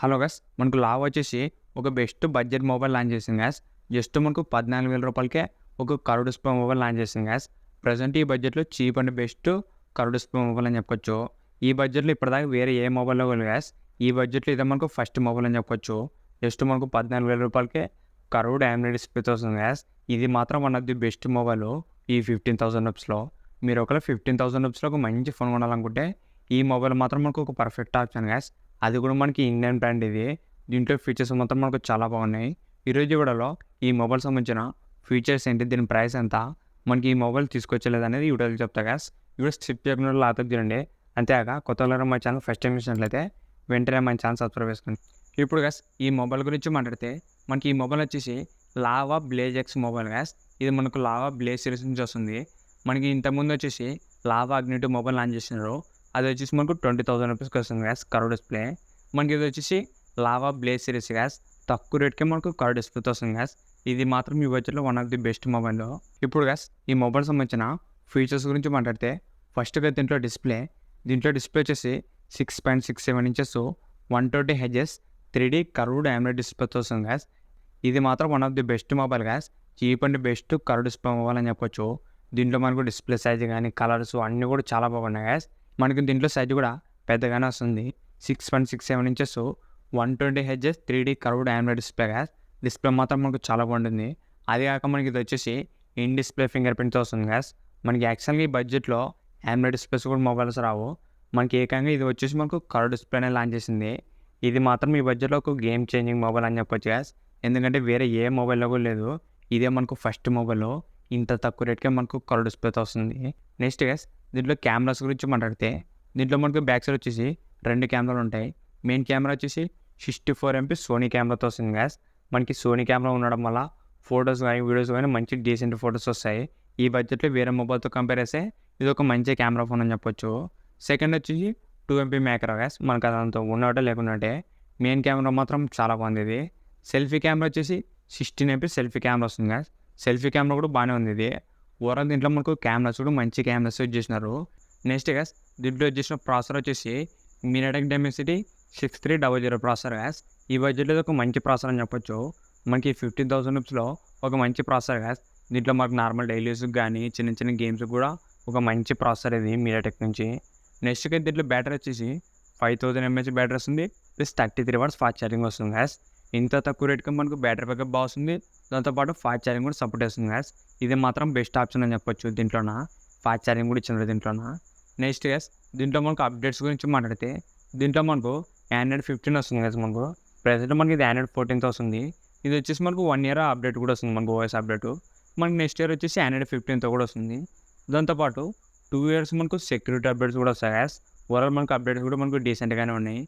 Hello guys, మనకు lava వచ్చేసి ఒక బెస్ట్ బడ్జెట్ మొబైల్ లాంచ్ చేసింది గైస్. జస్ట్ మనకు 14,000 రూపాయలకే ఒక కర్వ్ డిస్ప్లే మొబైల్ లాంచ్ చేసింది గైస్. ప్రజెంట్ ఈ బడ్జెట్‌లో cheap and best curve display mobile అని చెప్పొచ్చు. ఈ బడ్జెట్‌లో ఇప్పటిదాకా వేరే ఏ మొబైల్‌లో లేదు గైస్. ఈ బడ్జెట్‌లో ఇదే మనకు ఫస్ట్ మొబైల్ అని చెప్పొచ్చు. జస్ట్ మనకు 14,000 రూపాయలకే కర్వ్డ్ AMOLED డిస్ప్లేతో వస్తుంది గైస్. ఇది మాత్రం one of the best mobile ఈ 15,000 రూపీస్‌లో. మీరు ఒకవేళ 15,000 రూపీస్‌లో ఒక మంచి ఫోన్ కొనాలనుకుంటే ఈ మొబైల్ మాత్రం మనకు ఒక పర్ఫెక్ట్ ఆప్షన్ గైస్. అది కూడా మనకి ఇండియన్ బ్రాండ్ ఇది. దీంట్లో ఫీచర్స్ మొత్తం మనకు చాలా బాగున్నాయి. ఈరోజు వీడియోలో ఈ మొబైల్ సంబంధించిన ఫీచర్స్ ఏంటి, దీని ప్రైస్ ఎంత, మనకి ఈ మొబైల్ తీసుకొచ్చలేదు అనేది ఈ వీడియోలో చెప్తా గైస్. వీడియో స్కిప్ చేయకుండా లాస్ట్ చూడండి. అంతేకాక కొత్త వాళ్ళు మా ఛానల్ ఫస్ట్ టైం చూసినట్లయితే వెంటనే మన ఛానల్ సబ్స్క్రైబ్ చేసుకోండి. ఇప్పుడు గైస్ ఈ మొబైల్ గురించి మాట్లాడితే మనకి ఈ మొబైల్ వచ్చేసి lava blaze X mobile guys. ఇది మనకు లావా బ్లేజ్ సిరీస్ నుంచి వస్తుంది. మనకి ఇంతకుముందు వచ్చేసి లావా అగ్ని 2 మొబైల్ లాంచ్ చేసినారు. అది వచ్చేసి మనకు 20,000 రూపీస్కి వస్తుంది గ్యాస్ కర్వ్ డిస్ప్లే. మనకి ఇది వచ్చేసి లావా బ్లేజ్ సిరీస్ గ్యాస్. తక్కువ రేట్కే మనకు కర్వ్ డిస్ప్లేతో వస్తుంది గ్యాస్. ఇది మాత్రం ఈ బడ్జెట్లో one of the best mobile. ఇప్పుడు గ్యాస్ ఈ మొబైల్ సంబంధించిన ఫీచర్స్ గురించి మాట్లాడితే ఫస్ట్గా దీంట్లో డిస్ప్లే వచ్చేసి 6.67 inches 120 HS 3D curved AMOLED డిస్ప్లేతో వస్తుంది గ్యాస్. ఇది మాత్రం one of the best mobile guys. Cheap and best curve display mobile అని చెప్పొచ్చు. దీంట్లో మనకు డిస్ప్లే సైజ్ కానీ కలర్స్ అన్నీ కూడా చాలా బాగున్నాయి గ్యాస్. మనకి దీంట్లో సైజ్ కూడా పెద్దగానే వస్తుంది. 6.67 inches 120 HS 3D curved AMOLED display guys. Display మాత్రం మనకు చాలా బాగుంటుంది. అది కాక మనకి ఇది వచ్చేసి ఇన్ డిస్ప్లే ఫింగర్ ప్రింట్తో వస్తుంది గ్యాస్. మనకి యాక్చువల్గా ఈ బడ్జెట్లో AMOLED డిస్ప్లేస్ కూడా మొబైల్స్ రావు. మనకి ఏకంగా ఇది వచ్చేసి మనకు కర్వ్ డిస్ప్లేనే లాంచ్ చేసింది. ఇది మాత్రం ఈ బడ్జెట్లో ఒక గేమ్ చేంజింగ్ మొబైల్ అని చెప్పొచ్చు గ్యాస్. ఎందుకంటే వేరే ఏ మొబైల్లో కూడా లేదు. ఇదే మనకు ఫస్ట్ మొబైల్ ఇంత తక్కువ రేట్కే మనకు కర్వ్ డిస్ప్లేతో వస్తుంది. నెక్స్ట్ గ్యాస్ దీంట్లో కెమెరాస్ గురించి మాట్లాడితే దీంట్లో మనకు బ్యాక్ సైడ్ వచ్చేసి 2 కెమెరాలు ఉంటాయి. మెయిన్ కెమెరా వచ్చేసి 64 MP సోనీ కెమెరాతో వస్తుంది గ్యాస్. మనకి సోనీ కెమెరా ఉండడం వల్ల ఫొటోస్ కానీ వీడియోస్ కానీ మంచి డీసెంట్ ఫొటోస్ వస్తాయి. ఈ బడ్జెట్లో వేరే మొబైల్తో కంపేర్ చేస్తే ఇది ఒక మంచి కెమెరా ఫోన్ అని చెప్పొచ్చు. సెకండ్ వచ్చేసి 2 MP మ్యాక్రో గ్యాస్. మనకు అదంతా ఉన్నట్టే లేకున్నట్టే. మెయిన్ కెమెరా మాత్రం చాలా బాగుంది ఇది. సెల్ఫీ కెమెరా వచ్చేసి 16 MP సెల్ఫీ కెమెరా వస్తుంది గ్యాస్. సెల్ఫీ కెమెరా కూడా బాగానే ఉంది ఇది. ఓవరాల్ దీంట్లో మనకు కెమెరాస్ కూడా మంచి కెమెరాస్ యూజ్ చేసినారు. నెక్స్ట్ గ్యాస్ దీంట్లో యూజ్ చేసిన ప్రాసెసర్ వచ్చేసి MediaTek Dimensity 6300 ప్రాసెసర్ గ్యాస్. ఈ బడ్జెట్లో ఒక మంచి ప్రాసెసర్ అని చెప్పొచ్చు. మనకి 15,000 రూపీస్లో ఒక మంచి ప్రాసెసర్ గ్యాస్. దీంట్లో మనకు నార్మల్ డైలీ యూస్కి కానీ చిన్న చిన్న గేమ్స్కి కూడా ఒక మంచి ప్రాసెసర్ ఇది MediaTek నుంచి. నెక్స్ట్గా దీంట్లో బ్యాటరీ వచ్చేసి 5000 mAh బ్యాటరీ వస్తుంది. ప్లస్ 33 వాట్స్ ఫాస్ట్ ఛార్జింగ్ వస్తుంది గ్యాస్. ఇంత తక్కువ రేట్కి మనకు బ్యాటరీ బ్యాకప్ బాగా వస్తుంది. దాంతోపాటు ఫాస్ట్ ఛార్జింగ్ కూడా సపోర్ట్ చేస్తుంది గ్యాస్. ఇది మాత్రం బెస్ట్ ఆప్షన్ అని చెప్పొచ్చు. దీంట్లోన ఫాస్ట్ ఛార్జింగ్ కూడా ఇచ్చినారు దీంట్లోన. నెక్స్ట్ గ్యాస్ దీంట్లో మనకు అప్డేట్స్ గురించి మాట్లాడితే దీంట్లో మనకు Android 15 వస్తుంది గ్యాస్. మనకు ప్రజెంట్ మనకి ఇది Android 14తో వస్తుంది. ఇది వచ్చేసి మనకు 1 ఇయర్ అప్డేట్ కూడా వస్తుంది మనకు ఓఎస్ అప్డేట్. మనకి నెక్స్ట్ ఇయర్ వచ్చేసి Android 15తో కూడా వస్తుంది. దాంతోపాటు 2 ఇయర్స్ మనకు సెక్యూరిటీ అప్డేట్స్ కూడా వస్తాయి గ్యాస్. ఓవరాల్ మనకు అప్డేట్స్ కూడా మనకు డీసెంట్గానే ఉన్నాయి.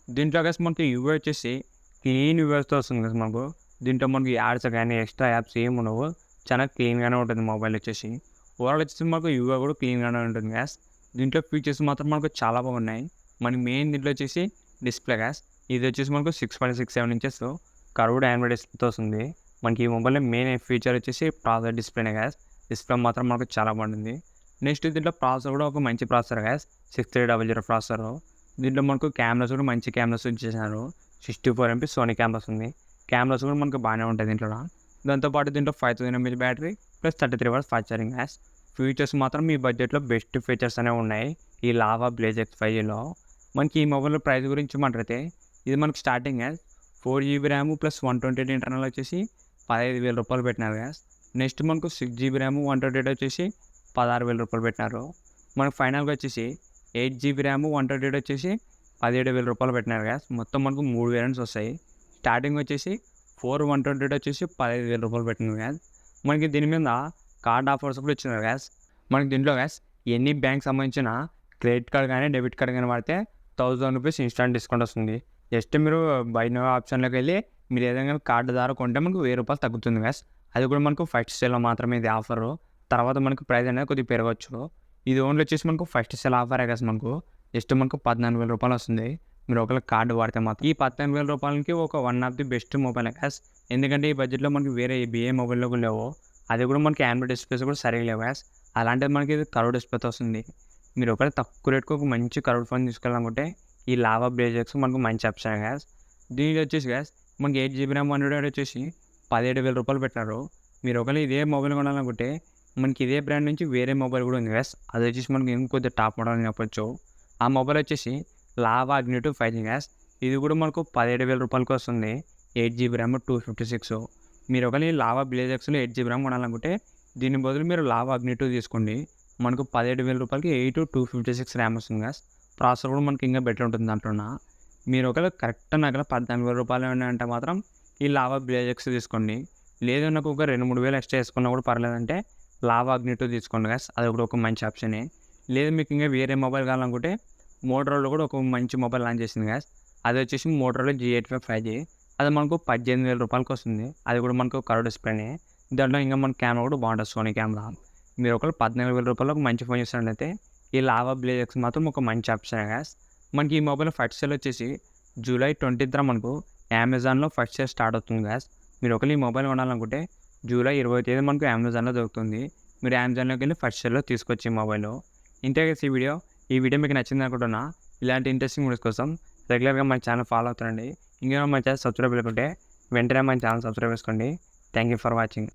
దీంట్లో గ్యాస్ మనకి యూఐ వచ్చేసి క్లీన్ యూఐస్తో వస్తుంది కదా మనకు. దీంట్లో మనకి యాడ్స్ కానీ ఎక్స్ట్రా యాప్స్ ఏమి ఉండవు. చాలా క్లీన్గానే ఉంటుంది మొబైల్ వచ్చేసి. ఓవరాల్ వచ్చేసి మనకు యూఐ కూడా క్లీన్గానే ఉంటుంది గ్యాస్. దీంట్లో ఫీచర్స్ మాత్రం మనకు చాలా బాగున్నాయి. మనకి మెయిన్ దీంట్లో వచ్చేసి డిస్ప్లే గ్యాస్. ఇది వచ్చేసి మనకు 6.67 ఇంచెస్ కర్వ్డ్ AMOLED డిస్ప్లేతో వస్తుంది. మనకి ఈ మొబైల్లో మెయిన్ ఫీచర్ వచ్చేసి ప్రాసెసర్ డిస్ప్లేనే గ్యాస్. డిస్ప్లే మాత్రం మనకు చాలా బాగుంటుంది. నెక్స్ట్ దీంట్లో ప్రాసెసర్ కూడా ఒక మంచి ప్రాసెసర్ గ్యాస్. 6300 ప్రాసెసర్. దీంట్లో మనకు కెమెరాస్ కూడా మంచి కెమెరాస్ యూజ్ చేసినారు. 64 MP సోనీ కెమెరాస్ ఉంది. కెమెరాస్ కూడా మనకు బాగానే ఉంటాయి దీంట్లో. దాంతోపాటు దీంట్లో 5000 mAh battery plus 33 watts fast charging guys. Features మాత్రం ఈ బడ్జెట్లో బెస్ట్ ఫీచర్స్ అనేవి ఉన్నాయి ఈ లావా బ్లేజ్ ఎక్స్ 5లో. మనకి ఈ మొబైల్ ప్రైస్ గురించి మాట్లాడితే ఇది మనకు starting gas 4GB RAM plus 128 internal వచ్చేసి 15,000 రూపాయలు పెట్టినారు గ్యాస్. నెక్స్ట్ మనకు 6GB ర్యామ్ 128 వచ్చేసి 16,000 రూపాయలు పెట్టినారు. మనకు ఫైనల్గా వచ్చేసి 8GB ర్యామ్ 128 వచ్చేసి 17,000 రూపాయలు పెట్టినారు గ్యాస్. మొత్తం మనకు 3 వేరియంట్స్ వస్తాయి. స్టార్టింగ్ వచ్చేసి 128 వచ్చేసి 15,000 రూపాయలు పెట్టినారు గ్యాస్. మనకి దీని మీద కార్డ్ ఆఫర్స్ కూడా ఇచ్చినారు గ్యాస్. మనకి దీంట్లో గ్యాస్ ఎన్ని బ్యాంక్ సంబంధించిన క్రెడిట్ కార్డ్ కానీ డెబిట్ కార్డ్ కానీ వాడితే 1000 రూపీస్ ఇన్స్టాంట్ డిస్కౌంట్ వస్తుంది. జస్ట్ మీరు బై నో ఆప్షన్లోకి వెళ్ళి మీరు ఏదైనా కార్డు ద్వారా కొంటే మనకు 1000 రూపాయలు తగ్గుతుంది గ్యాస్. అది కూడా మనకు ఫస్ట్ సేల్లో మాత్రమే ఇది ఆఫరు. తర్వాత మనకు ప్రైస్ అనేది కొద్దిగా పెరగవచ్చు. ఇది ఓన్లీ వచ్చేసి మనకు ఫస్ట్ సేల్ ఆఫరే గ్యాస్. మనకు జస్ట్ మనకు 14,000 రూపాయలు వస్తుంది మీరు ఒకవేళ కార్డు వాడితే మాత్రం. ఈ 14,000 రూపాయలకి ఒక one of the best mobile gas. ఎందుకంటే ఈ బడ్జెట్లో మనకి వేరే ఏ మొబైల్లో కూడా లేవు. అది కూడా మనకి AMOLED డిస్ప్లేస్ కూడా సరిగా లేవు గ్యాస్. అలాంటిది మనకి ఇది కర్వ్డ్ డిస్ప్లేతో వస్తుంది. మీరు ఒకవేళ తక్కువ రేట్కి ఒక మంచి కర్వ్డ్ ఫోన్ తీసుకెళ్ళాలనుకుంటే ఈ లావా బ్లేజ్ ఎక్స్ మనకు మంచి ఆప్షన్ గ్యాస్. దీనిలో వచ్చేసి గ్యాస్ మనకి 8 GB ర్యామ్ 128 వచ్చేసి 17,000 రూపాయలు పెట్టినారు. మీరు ఒకవేళ ఇదే మొబైల్ కొనాలనుకుంటే మనకి ఇదే బ్రాండ్ నుంచి వేరే మొబైల్ కూడా ఉంది గ్యాస్. అది వచ్చేసి మనకి ఇంకొద్ది టాప్ మోడల్ అని చెప్పొచ్చు. ఆ మొబైల్ వచ్చేసి లావా అగ్ని 5G గ్యాస్. ఇది కూడా మనకు 17,000 రూపాయలకి వస్తుంది. 8 GB ర్యామ్ 256. మీరు ఒకవేళ ఈ లావా బ్లేజ్ ఎక్స్లో 8 GB ర్యామ్ కొనాలనుకుంటే దీని బదులు మీరు లావా అగ్ని 2 తీసుకోండి. మనకు 17,000 రూపాయలకి 256 ర్యామ్ వస్తుంది గ్యాస్. ప్రాసెసర్ కూడా మనకి ఇంకా బెటర్ ఉంటుంది దాంట్లోన. మీరు ఒకవేళ కరెక్ట్ నాకు 14,000 రూపాయలు అంటే మాత్రం ఈ లావా బ్లేజ్ ఎక్స్ తీసుకోండి. లేదు నాకు ఒక 2-3 వేలు ఎక్స్ట్రా వేసుకున్నా కూడా పర్లేదంటే లావా అగ్ని 2 తీసుకోండి గ్యాస్. అది కూడా ఒక మంచి ఆప్షనే. లేదు మీకు ఇంకా వేరే మొబైల్ కావాలనుకుంటే మోటరోలా కూడా ఒక మంచి మొబైల్ లాంచ్ చేసింది గ్యాస్. అది వచ్చేసి మోటరోలా G85 5G. అది మనకు 18,000 రూపాయలకి వస్తుంది. అది కూడా మనకు కలర్ డిస్ప్లేనే. దాంట్లో ఇంకా మన కెమెరా కూడా బాగుంటుంది, సోనీ కెమెరా. మీరు ఒకవేళ 14,000 రూపాయలు ఒక మంచి ఫోన్ చూసినట్లయితే ఈ లావా బ్లేజ్ ఎక్స్ మాత్రం ఒక మంచి ఆప్షన్ గ్యాస్. మనకి ఈ మొబైల్ ఫస్ట్ సేల్ వచ్చేసి జూలై 20th మనకు అమెజాన్లో ఫస్ట్ సేల్ స్టార్ట్ అవుతుంది గ్యాస్. మీరు ఒకవేళ ఈ మొబైల్ కొనాలనుకుంటే జూలై 20వ తేదీ మనకు అమెజాన్లో దొరుకుతుంది. మీరు అమెజాన్లోకి వెళ్ళి ఫస్ట్ సేల్లో తీసుకొచ్చి ఈ మొబైల్. ఇంతే గైస్ ఈ వీడియో మీకు నచ్చింది అనుకుంటున్నా. ఇలాంటి ఇంట్రెస్టింగ్ వీడియోస్ కోసం రెగ్యులర్గా మన ఛానల్ ఫాలో అవుతుండండి. ఇంకా మన ఛానల్ సబ్స్క్రైబ్ లేకుంటే వెంటనే మన ఛానల్ సబ్స్క్రైబ్ చేసుకోండి. Thank you for watching.